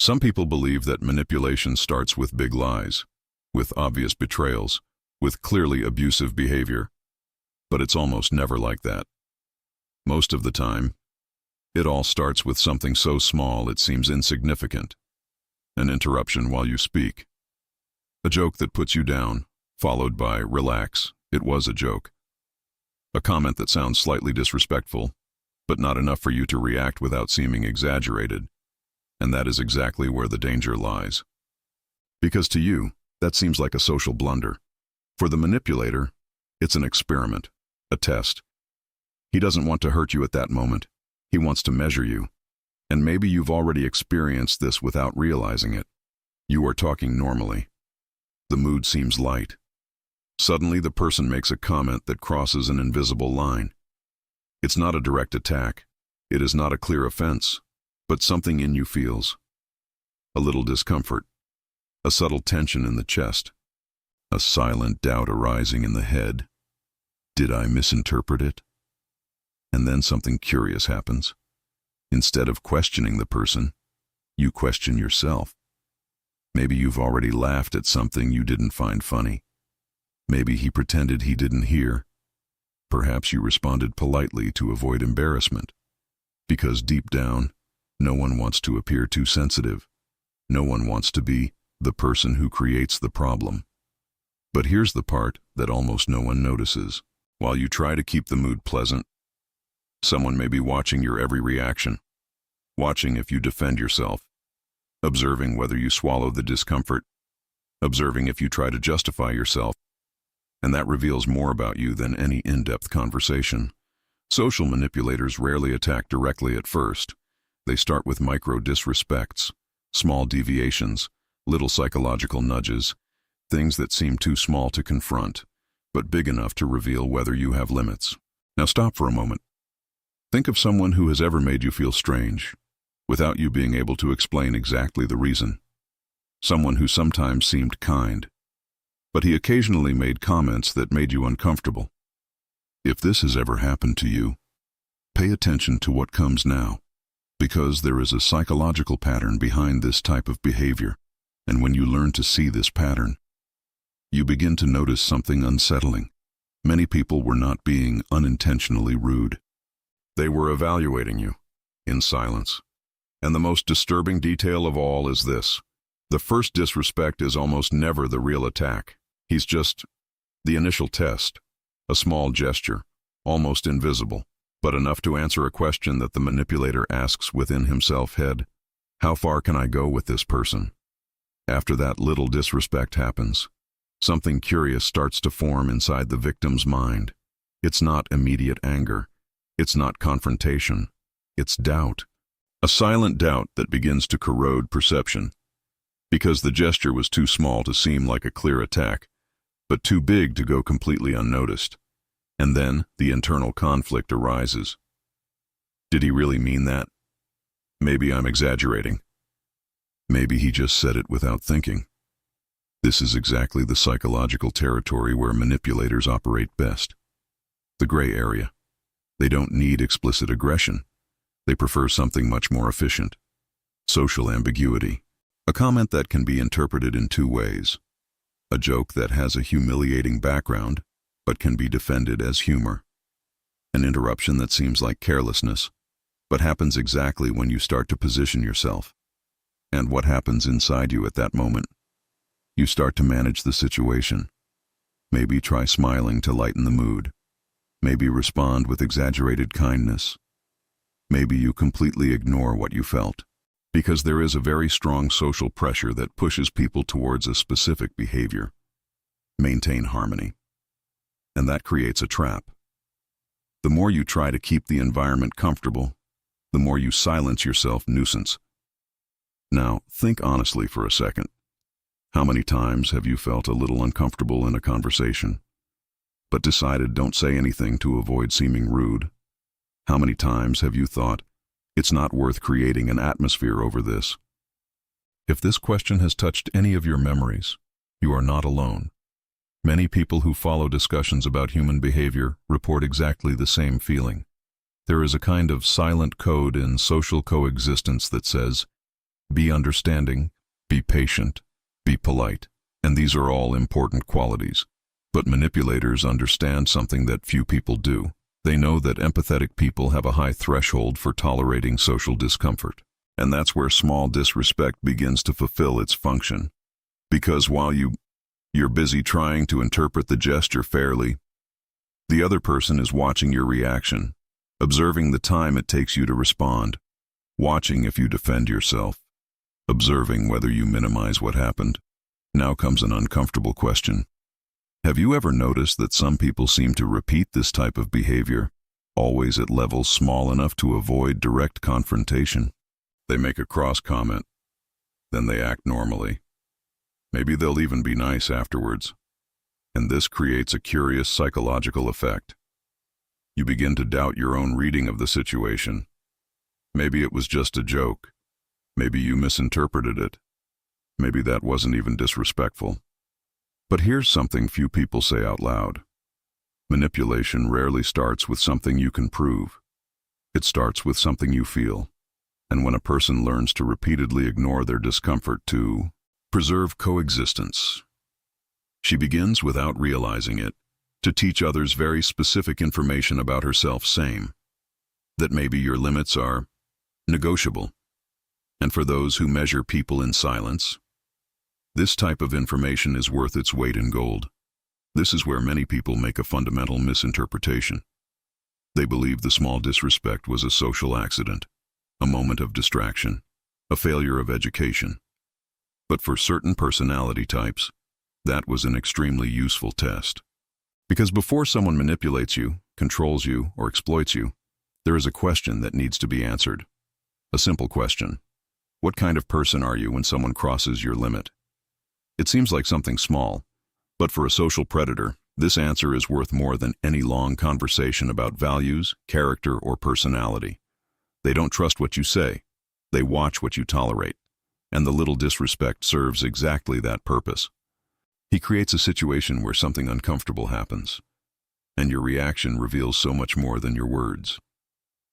Some people believe that manipulation starts with big lies, with obvious betrayals, with clearly abusive behavior. But it's almost never like that. Most of the time, it all starts with something so small it seems insignificant. An interruption while you speak. A joke that puts you down, followed by "relax, it was a joke." A comment that sounds slightly disrespectful, but not enough for you to react without seeming exaggerated. And that is exactly where the danger lies. Because to you, that seems like a social blunder. For the manipulator, it's an experiment, a test. He doesn't want to hurt you at that moment. He wants to measure you. And maybe you've already experienced this without realizing it. You are talking normally. The mood seems light. Suddenly the person makes a comment that crosses an invisible line. It's not a direct attack. It is not a clear offense. But something in you feels. A little discomfort. A subtle tension in the chest. A silent doubt arising in the head. Did I misinterpret it? And then something curious happens. Instead of questioning the person, you question yourself. Maybe you've already laughed at something you didn't find funny. Maybe he pretended he didn't hear. Perhaps you responded politely to avoid embarrassment. Because deep down, no one wants to appear too sensitive. No one wants to be the person who creates the problem. But here's the part that almost no one notices. While you try to keep the mood pleasant, someone may be watching your every reaction, watching if you defend yourself, observing whether you swallow the discomfort, observing if you try to justify yourself, and that reveals more about you than any in-depth conversation. Social manipulators rarely attack directly at first. They start with micro disrespects, small deviations, little psychological nudges, things that seem too small to confront, but big enough to reveal whether you have limits. Now stop for a moment. Think of someone who has ever made you feel strange, without you being able to explain exactly the reason. Someone who sometimes seemed kind, but he occasionally made comments that made you uncomfortable. If this has ever happened to you, pay attention to what comes now, because there is a psychological pattern behind this type of behavior, and when you learn to see this pattern, you begin to notice something unsettling. Many people were not being unintentionally rude. They were evaluating you, in silence. And the most disturbing detail of all is this. The first disrespect is almost never the real attack. He's just the initial test, a small gesture, almost invisible, but enough to answer a question that the manipulator asks within himself head. How far can I go with this person? After that little disrespect happens, something curious starts to form inside the victim's mind. It's not immediate anger. It's not confrontation. It's doubt. A silent doubt that begins to corrode perception. Because the gesture was too small to seem like a clear attack, but too big to go completely unnoticed. And then the internal conflict arises. Did he really mean that? Maybe I'm exaggerating. Maybe he just said it without thinking. This is exactly the psychological territory where manipulators operate best. The gray area. They don't need explicit aggression. They prefer something much more efficient. Social ambiguity. A comment that can be interpreted in two ways. A joke that has a humiliating background, but can be defended as humor. An interruption that seems like carelessness, but happens exactly when you start to position yourself. And what happens inside you at that moment? You start to manage the situation. Maybe try smiling to lighten the mood. Maybe respond with exaggerated kindness. Maybe you completely ignore what you felt. Because there is a very strong social pressure that pushes people towards a specific behavior. Maintain harmony. And that creates a trap. The more you try to keep the environment comfortable, the more you silence yourself nuisance. Now, think honestly for a second. How many times have you felt a little uncomfortable in a conversation, but decided don't say anything to avoid seeming rude? How many times have you thought, it's not worth creating an atmosphere over this? If this question has touched any of your memories, you are not alone. Many people who follow discussions about human behavior report exactly the same feeling. There is a kind of silent code in social coexistence that says, Be understanding, be patient, be polite, and these are all important qualities. But manipulators understand something that few people do. They know that empathetic people have a high threshold for tolerating social discomfort. And that's where small disrespect begins to fulfill its function. Because while you're busy trying to interpret the gesture fairly, the other person is watching your reaction, observing the time it takes you to respond, watching if you defend yourself, observing whether you minimize what happened. Now comes an uncomfortable question. Have you ever noticed that some people seem to repeat this type of behavior, always at levels small enough to avoid direct confrontation? They make a cross comment, then they act normally. Maybe they'll even be nice afterwards. And this creates a curious psychological effect. You begin to doubt your own reading of the situation. Maybe it was just a joke. Maybe you misinterpreted it. Maybe that wasn't even disrespectful. But here's something few people say out loud. Manipulation rarely starts with something you can prove. It starts with something you feel. And when a person learns to repeatedly ignore their discomfort to preserve coexistence, she begins, without realizing it, to teach others very specific information about herself, same, that maybe your limits are negotiable. And for those who measure people in silence, this type of information is worth its weight in gold. This is where many people make a fundamental misinterpretation. They believe the small disrespect was a social accident, a moment of distraction, a failure of education. But for certain personality types, that was an extremely useful test. Because before someone manipulates you, controls you, or exploits you, there is a question that needs to be answered. A simple question. What kind of person are you when someone crosses your limit? It seems like something small, but for a social predator, this answer is worth more than any long conversation about values, character, or personality. They don't trust what you say. They watch what you tolerate. And the little disrespect serves exactly that purpose. He creates a situation where something uncomfortable happens, and your reaction reveals so much more than your words.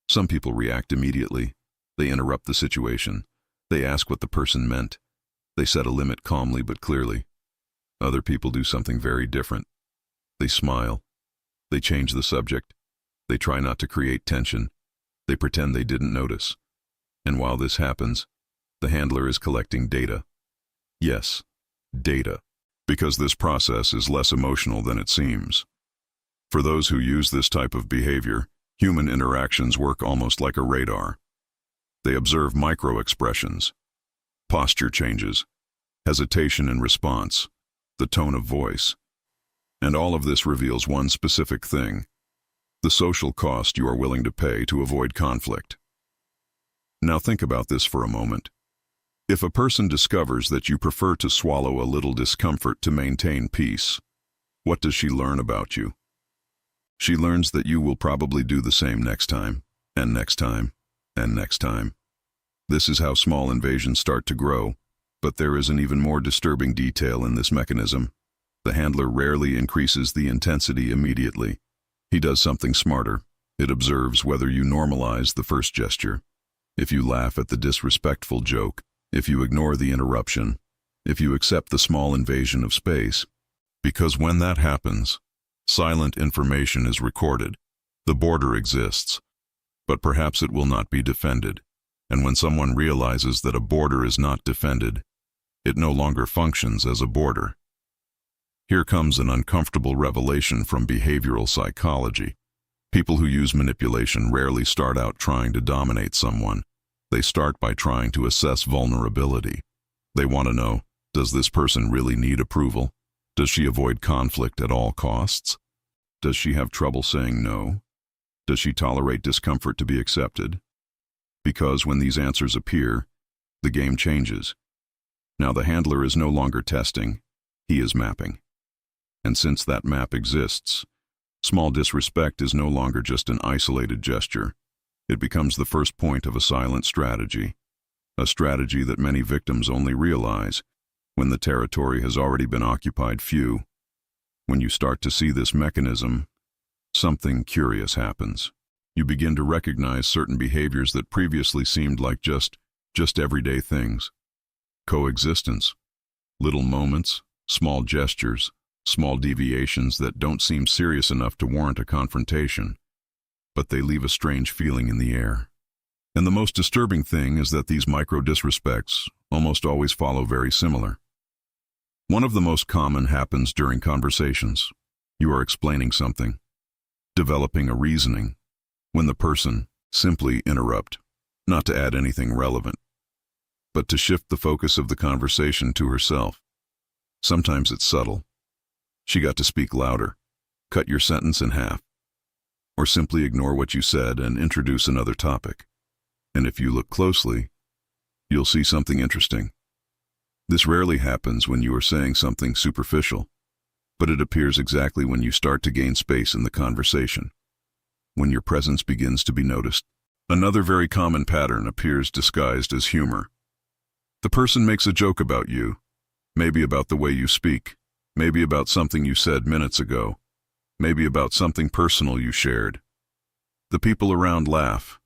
Some people react immediately. They interrupt the situation. They ask what the person meant. They set a limit calmly but clearly. Other people do something very different. They smile. They change the subject. They try not to create tension. They pretend they didn't notice. And while this happens, the handler is collecting data. Yes, data. Because this process is less emotional than it seems. For those who use this type of behavior, human interactions work almost like a radar. They observe micro-expressions, posture changes, hesitation in response, the tone of voice. And all of this reveals one specific thing: the social cost you are willing to pay to avoid conflict. Now think about this for a moment. If a person discovers that you prefer to swallow a little discomfort to maintain peace, what does she learn about you? She learns that you will probably do the same next time, and next time, and next time. This is how small invasions start to grow, but there is an even more disturbing detail in this mechanism. The handler rarely increases the intensity immediately. He does something smarter. It observes whether you normalize the first gesture. If you laugh at the disrespectful joke, if you ignore the interruption, if you accept the small invasion of space. Because when that happens, silent information is recorded. The border exists, but perhaps it will not be defended. And when someone realizes that a border is not defended, it no longer functions as a border. Here comes an uncomfortable revelation from behavioral psychology. People who use manipulation rarely start out trying to dominate someone. They start by trying to assess vulnerability. They want to know, does this person really need approval? Does she avoid conflict at all costs? Does she have trouble saying no? Does she tolerate discomfort to be accepted? Because when these answers appear, the game changes. Now the handler is no longer testing, he is mapping. And since that map exists, small disrespect is no longer just an isolated gesture. It becomes the first point of a silent strategy, a strategy that many victims only realize when the territory has already been occupied. When you start to see this mechanism, something curious happens. You begin to recognize certain behaviors that previously seemed like just just everyday things. Coexistence. Little moments, small gestures, small deviations that don't seem serious enough to warrant a confrontation, but they leave a strange feeling in the air. And the most disturbing thing is that these micro-disrespects almost always follow very similar. One of the most common happens during conversations. You are explaining something, developing a reasoning, when the person simply interrupt, not to add anything relevant, but to shift the focus of the conversation to herself. Sometimes it's subtle. She got to speak louder, cut your sentence in half, or simply ignore what you said and introduce another topic. And if you look closely, you'll see something interesting. This rarely happens when you are saying something superficial, but it appears exactly when you start to gain space in the conversation, when your presence begins to be noticed. Another very common pattern appears disguised as humor. The person makes a joke about you, maybe about the way you speak, maybe about something you said minutes ago, maybe about something personal you shared. The people around laugh,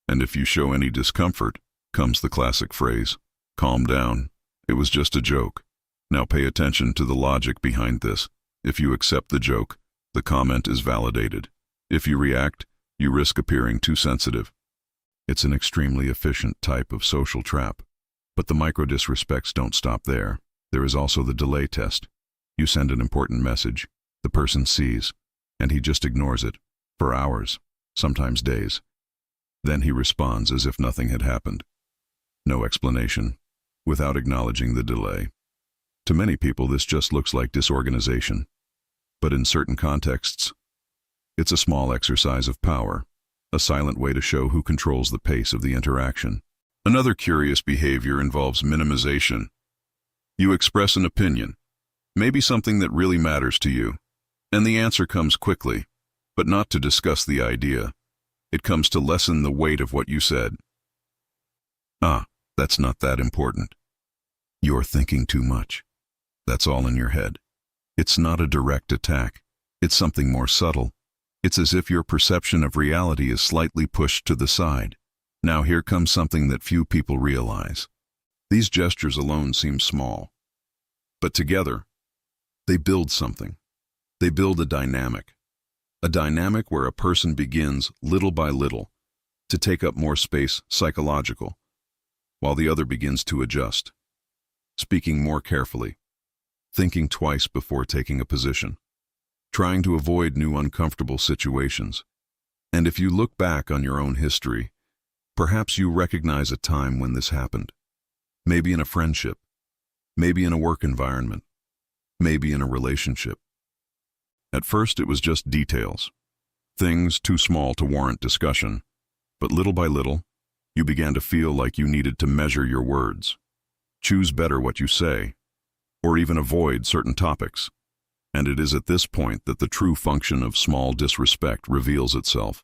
and if you show any discomfort, comes the classic phrase, "Calm down, it was just a joke." Now pay attention to the logic behind this. If you accept the joke, the comment is validated. If you react, you risk appearing too sensitive. It's an extremely efficient type of social trap. But the micro-disrespects don't stop there. There is also the delay test. You send an important message, the person sees, and he just ignores it, for hours, sometimes days. Then he responds as if nothing had happened. No explanation, without acknowledging the delay. To many people, this just looks like disorganization. But in certain contexts, it's a small exercise of power, a silent way to show who controls the pace of the interaction. Another curious behavior involves minimization. You express an opinion, maybe something that really matters to you, and the answer comes quickly, but not to discuss the idea. It comes to lessen the weight of what you said. That's not that important. You're thinking too much. That's all in your head. It's not a direct attack. It's something more subtle. It's as if your perception of reality is slightly pushed to the side. Now here comes something that few people realize. These gestures alone seem small, but together, they build something. They build a dynamic where a person begins, little by little, to take up more space psychological, while the other begins to adjust, speaking more carefully, thinking twice before taking a position, trying to avoid new uncomfortable situations. And if you look back on your own history, perhaps you recognize a time when this happened. Maybe in a friendship, maybe in a work environment, maybe in a relationship. At first it was just details, things too small to warrant discussion, but little by little, you began to feel like you needed to measure your words, choose better what you say, or even avoid certain topics. And it is at this point that the true function of small disrespect reveals itself.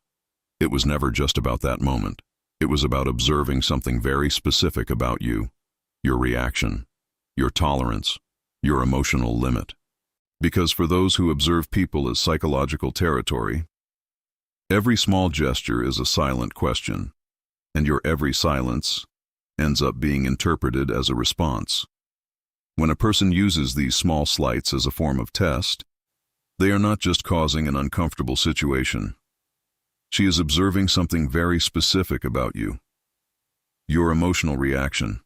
It was never just about that moment. It was about observing something very specific about you, your reaction, your tolerance, your emotional limit. Because for those who observe people as psychological territory, every small gesture is a silent question, and your every silence ends up being interpreted as a response. When a person uses these small slights as a form of test, they are not just causing an uncomfortable situation. She is observing something very specific about you, your emotional reaction.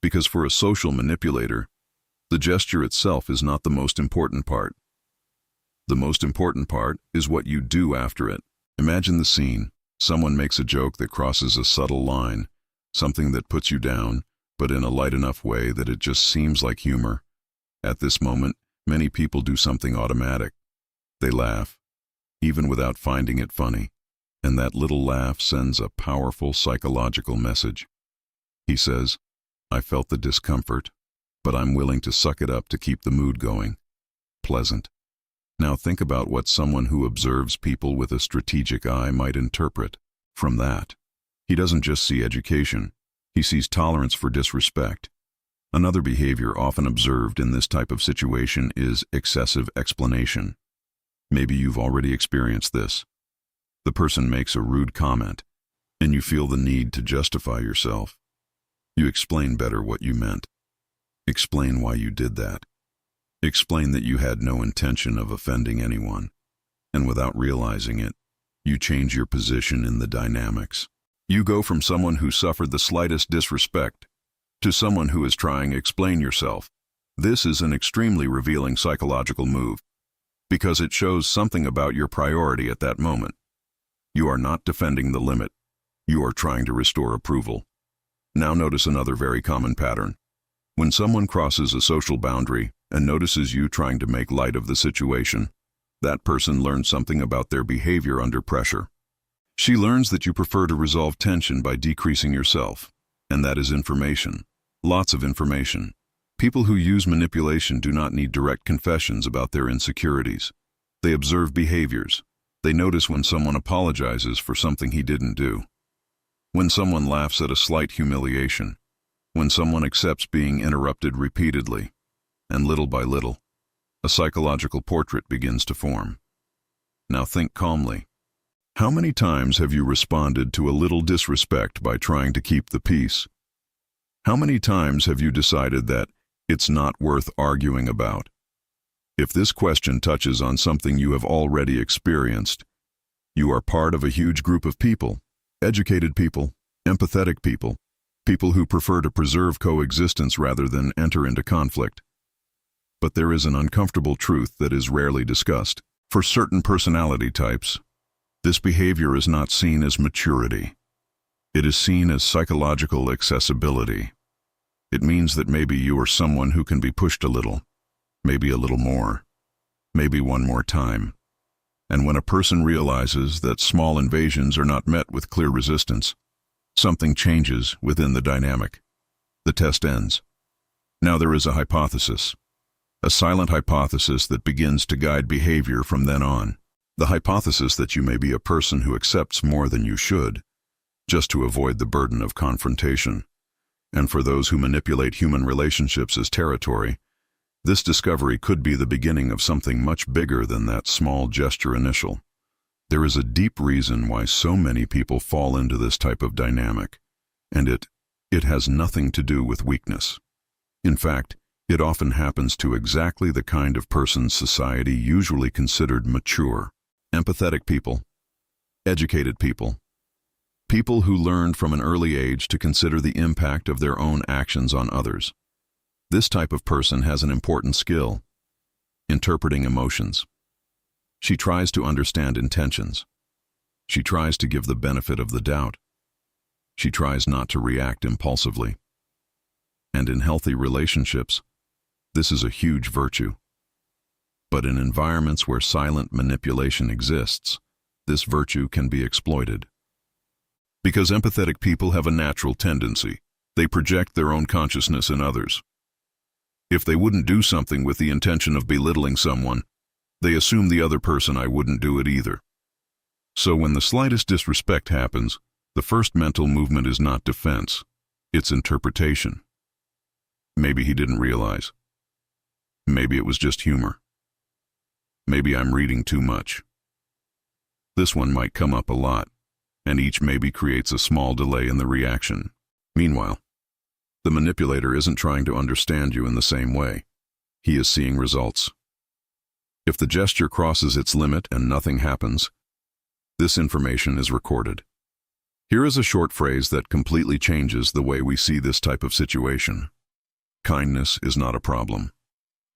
Because for a social manipulator, the gesture itself is not the most important part. The most important part is what you do after it. Imagine the scene. Someone makes a joke that crosses a subtle line, something that puts you down, but in a light enough way that it just seems like humor. At this moment, many people do something automatic. They laugh, even without finding it funny, and that little laugh sends a powerful psychological message. He says, "I felt the discomfort, but I'm willing to suck it up to keep the mood going." Pleasant. Now think about what someone who observes people with a strategic eye might interpret from that. He doesn't just see education, he sees tolerance for disrespect. Another behavior often observed in this type of situation is excessive explanation. Maybe you've already experienced this. The person makes a rude comment, and you feel the need to justify yourself. You explain better what you meant. Explain why you did that. Explain that you had no intention of offending anyone. And without realizing it, you change your position in the dynamics. You go from someone who suffered the slightest disrespect to someone who is trying to explain yourself. This is an extremely revealing psychological move, because it shows something about your priority at that moment. You are not defending the limit. You are trying to restore approval. Now notice another very common pattern. When someone crosses a social boundary and notices you trying to make light of the situation, that person learns something about their behavior under pressure. She learns that you prefer to resolve tension by decreasing yourself, and that is information. Lots of information. People who use manipulation do not need direct confessions about their insecurities. They observe behaviors. They notice when someone apologizes for something he didn't do. When someone laughs at a slight humiliation. When someone accepts being interrupted repeatedly. And little by little, a psychological portrait begins to form. Now think calmly. How many times have you responded to a little disrespect by trying to keep the peace? How many times have you decided that it's not worth arguing about? If this question touches on something you have already experienced, you are part of a huge group of people, educated people, empathetic people, people who prefer to preserve coexistence rather than enter into conflict. But there is an uncomfortable truth that is rarely discussed. For certain personality types, this behavior is not seen as maturity. It is seen as psychological accessibility. It means that maybe you are someone who can be pushed a little, maybe a little more, maybe one more time. And when a person realizes that small invasions are not met with clear resistance, something changes within the dynamic. The test ends. Now there is a hypothesis. A silent hypothesis that begins to guide behavior from then on. The hypothesis that you may be a person who accepts more than you should, just to avoid the burden of confrontation. And for those who manipulate human relationships as territory, this discovery could be the beginning of something much bigger than that small gesture initial. There is a deep reason why so many people fall into this type of dynamic, and it has nothing to do with weakness. In fact, it often happens to exactly the kind of person society usually considered mature. Empathetic people, educated people, people who learned from an early age to consider the impact of their own actions on others. This type of person has an important skill: interpreting emotions. She tries to understand intentions. She tries to give the benefit of the doubt. She tries not to react impulsively. And in healthy relationships, this is a huge virtue. But in environments where silent manipulation exists, this virtue can be exploited. Because empathetic people have a natural tendency. They project their own consciousness in others. If they wouldn't do something with the intention of belittling someone, they assume the other person I wouldn't do it either. So when the slightest disrespect happens, the first mental movement is not defense, it's interpretation. Maybe he didn't realize. Maybe it was just humor. Maybe I'm reading too much. This one might come up a lot, and each maybe creates a small delay in the reaction. Meanwhile, the manipulator isn't trying to understand you in the same way. He is seeing results. If the gesture crosses its limit and nothing happens, this information is recorded. Here is a short phrase that completely changes the way we see this type of situation. Kindness is not a problem.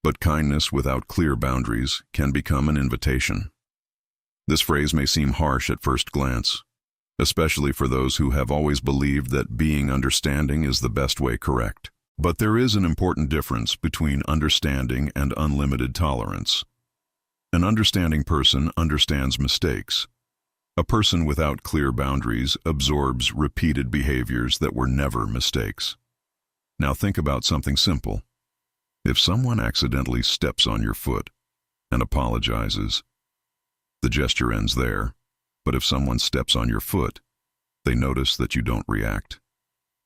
But kindness without clear boundaries can become an invitation. This phrase may seem harsh at first glance, especially for those who have always believed that being understanding is the best way correct. But there is an important difference between understanding and unlimited tolerance. An understanding person understands mistakes. A person without clear boundaries absorbs repeated behaviors that were never mistakes. Now think about something simple. If someone accidentally steps on your foot and apologizes, the gesture ends there. But if someone steps on your foot, they notice that you don't react,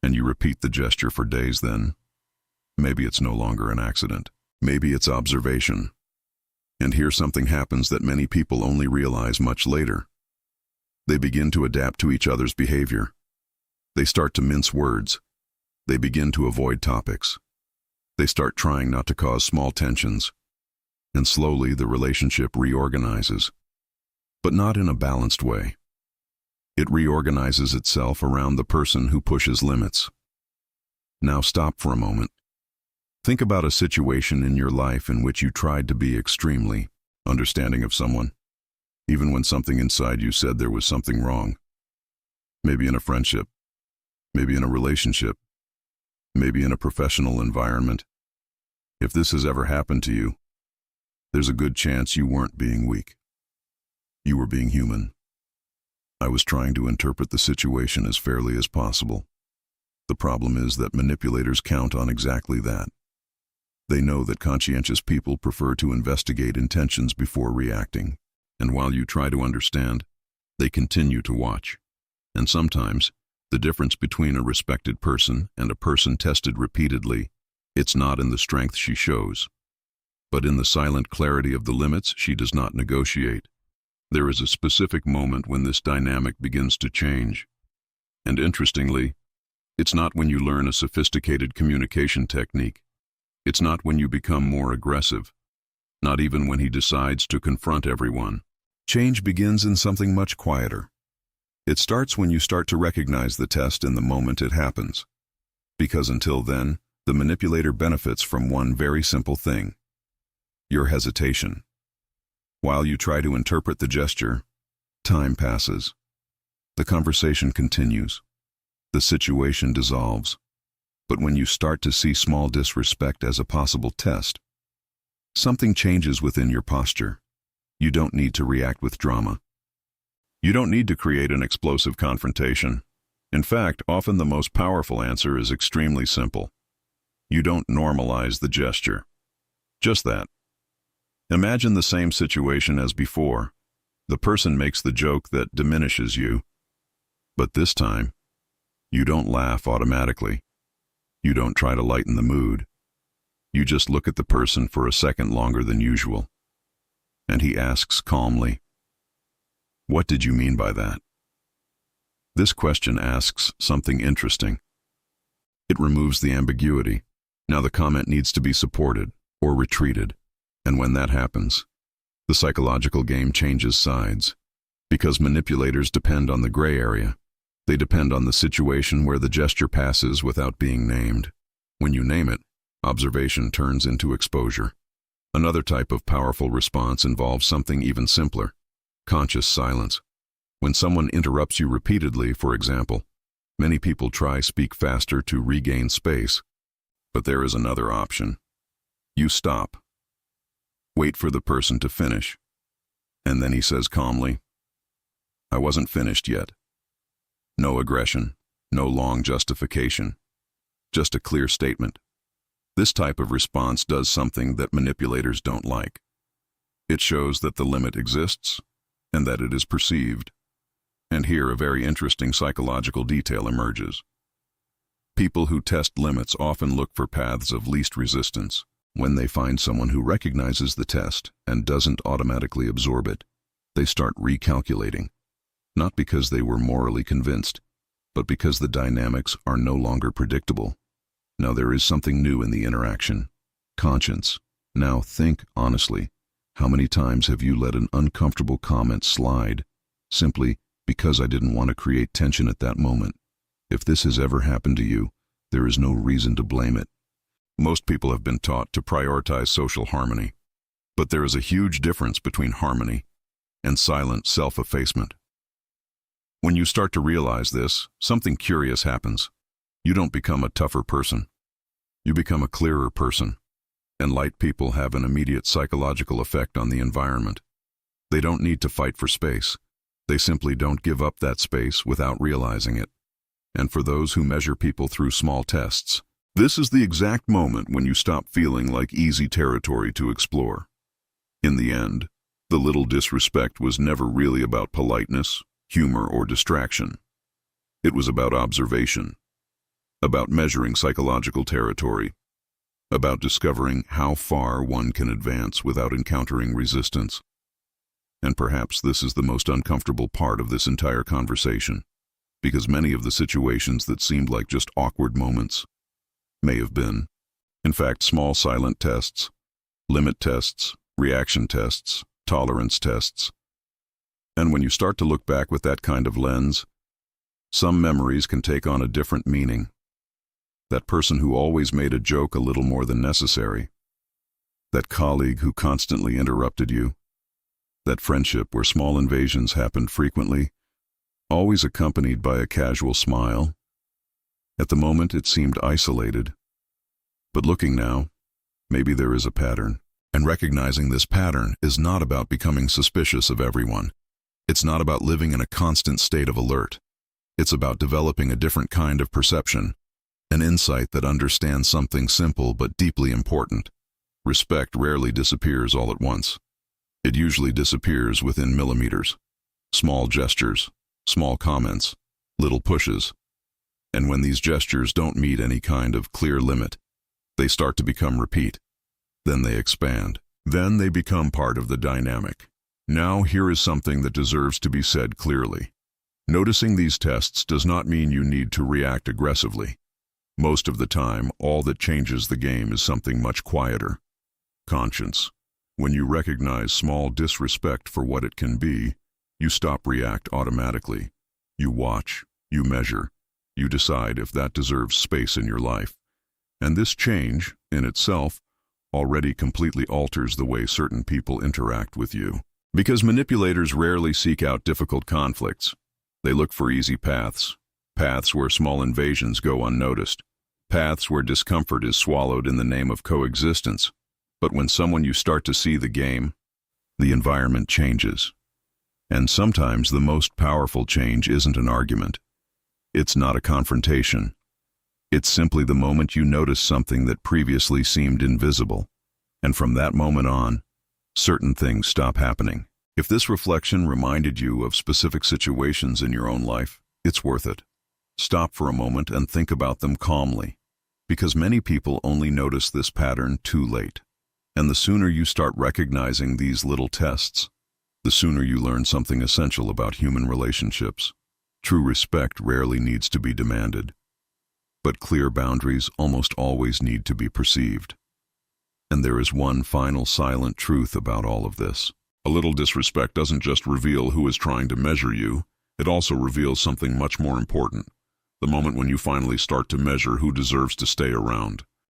and you repeat the gesture for days, then maybe it's no longer an accident. Maybe it's observation. And here something happens that many people only realize much later. They begin to adapt to each other's behavior. They start to mince words. They begin to avoid topics. They start trying not to cause small tensions, and slowly the relationship reorganizes, but not in a balanced way. It reorganizes itself around the person who pushes limits. Now stop for a moment. Think about a situation in your life in which you tried to be extremely understanding of someone, even when something inside you said there was something wrong. Maybe in a friendship, maybe in a relationship, maybe in a professional environment. If this has ever happened to you, there's a good chance you weren't being weak. You were being human. I was trying to interpret the situation as fairly as possible. The problem is that manipulators count on exactly that. They know that conscientious people prefer to investigate intentions before reacting, and while you try to understand, they continue to watch. And sometimes, the difference between a respected person and a person tested repeatedly, it's not in the strength she shows, but in the silent clarity of the limits she does not negotiate. There is a specific moment when this dynamic begins to change. And interestingly, it's not when you learn a sophisticated communication technique. It's not when you become more aggressive. Not even when he decides to confront everyone. Change begins in something much quieter. It starts when you start to recognize the test in the moment it happens. Because until then, the manipulator benefits from one very simple thing: your hesitation. While you try to interpret the gesture, time passes. The conversation continues. The situation dissolves. But when you start to see small disrespect as a possible test, something changes within your posture. You don't need to react with drama. You don't need to create an explosive confrontation. In fact, often the most powerful answer is extremely simple. You don't normalize the gesture. Just that. Imagine the same situation as before. The person makes the joke that diminishes you. But this time, you don't laugh automatically. You don't try to lighten the mood. You just look at the person for a second longer than usual. And he asks calmly, "What did you mean by that?" This question asks something interesting. It removes the ambiguity. Now the comment needs to be supported or retreated. And when that happens, the psychological game changes sides. Because manipulators depend on the gray area. They depend on the situation where the gesture passes without being named. When you name it, observation turns into exposure. Another type of powerful response involves something even simpler: conscious silence. When someone interrupts you repeatedly, for example, many people try speak faster to regain space. But there is another option. You stop. Wait for the person to finish. And then he says calmly, "I wasn't finished yet." No aggression, no long justification, just a clear statement. This type of response does something that manipulators don't like. It shows that the limit exists and that it is perceived. And here a very interesting psychological detail emerges. People who test limits often look for paths of least resistance. When they find someone who recognizes the test and doesn't automatically absorb it, they start recalculating. Not because they were morally convinced, but because the dynamics are no longer predictable. Now there is something new in the interaction: conscience. Now think honestly. How many times have you let an uncomfortable comment slide, simply because I didn't want to create tension at that moment? If this has ever happened to you, there is no reason to blame it. Most people have been taught to prioritize social harmony. But there is a huge difference between harmony and silent self-effacement. When you start to realize this, something curious happens. You don't become a tougher person. You become a clearer person. And light people have an immediate psychological effect on the environment. They don't need to fight for space. They simply don't give up that space without realizing it. And for those who measure people through small tests, this is the exact moment when you stop feeling like easy territory to explore. In the end, the little disrespect was never really about politeness, humor, or distraction. It was about observation, about measuring psychological territory, about discovering how far one can advance without encountering resistance. And perhaps this is the most uncomfortable part of this entire conversation, because many of the situations that seemed like just awkward moments may have been. In fact, small silent tests, limit tests, reaction tests, tolerance tests. And when you start to look back with that kind of lens, some memories can take on a different meaning. That person who always made a joke a little more than necessary. That colleague who constantly interrupted you. That friendship where small invasions happened frequently, always accompanied by a casual smile. At the moment, it seemed isolated. But looking now, maybe there is a pattern. And recognizing this pattern is not about becoming suspicious of everyone. It's not about living in a constant state of alert. It's about developing a different kind of perception, an insight that understands something simple but deeply important. Respect rarely disappears all at once. It usually disappears within millimeters. Small gestures, small comments, little pushes. And when these gestures don't meet any kind of clear limit, they start to become repeat. Then they expand. Then they become part of the dynamic. Now here is something that deserves to be said clearly. Noticing these tests does not mean you need to react aggressively. Most of the time, all that changes the game is something much quieter. Conscience. When you recognize small disrespect for what it can be, you stop react automatically. You watch, you measure, you decide if that deserves space in your life. And this change, in itself, already completely alters the way certain people interact with you. Because manipulators rarely seek out difficult conflicts. They look for easy paths, paths where small invasions go unnoticed, paths where discomfort is swallowed in the name of coexistence. But when you start to see the game, the environment changes. And sometimes the most powerful change isn't an argument. It's not a confrontation. It's simply the moment you notice something that previously seemed invisible. And from that moment on, certain things stop happening. If this reflection reminded you of specific situations in your own life, it's worth it. Stop for a moment and think about them calmly, because many people only notice this pattern too late. And the sooner you start recognizing these little tests, the sooner you learn something essential about human relationships. True respect rarely needs to be demanded, but clear boundaries almost always need to be perceived. And there is one final silent truth about all of this. A little disrespect doesn't just reveal who is trying to measure you, it also reveals something much more important. The moment when you finally start to measure who deserves to stay around.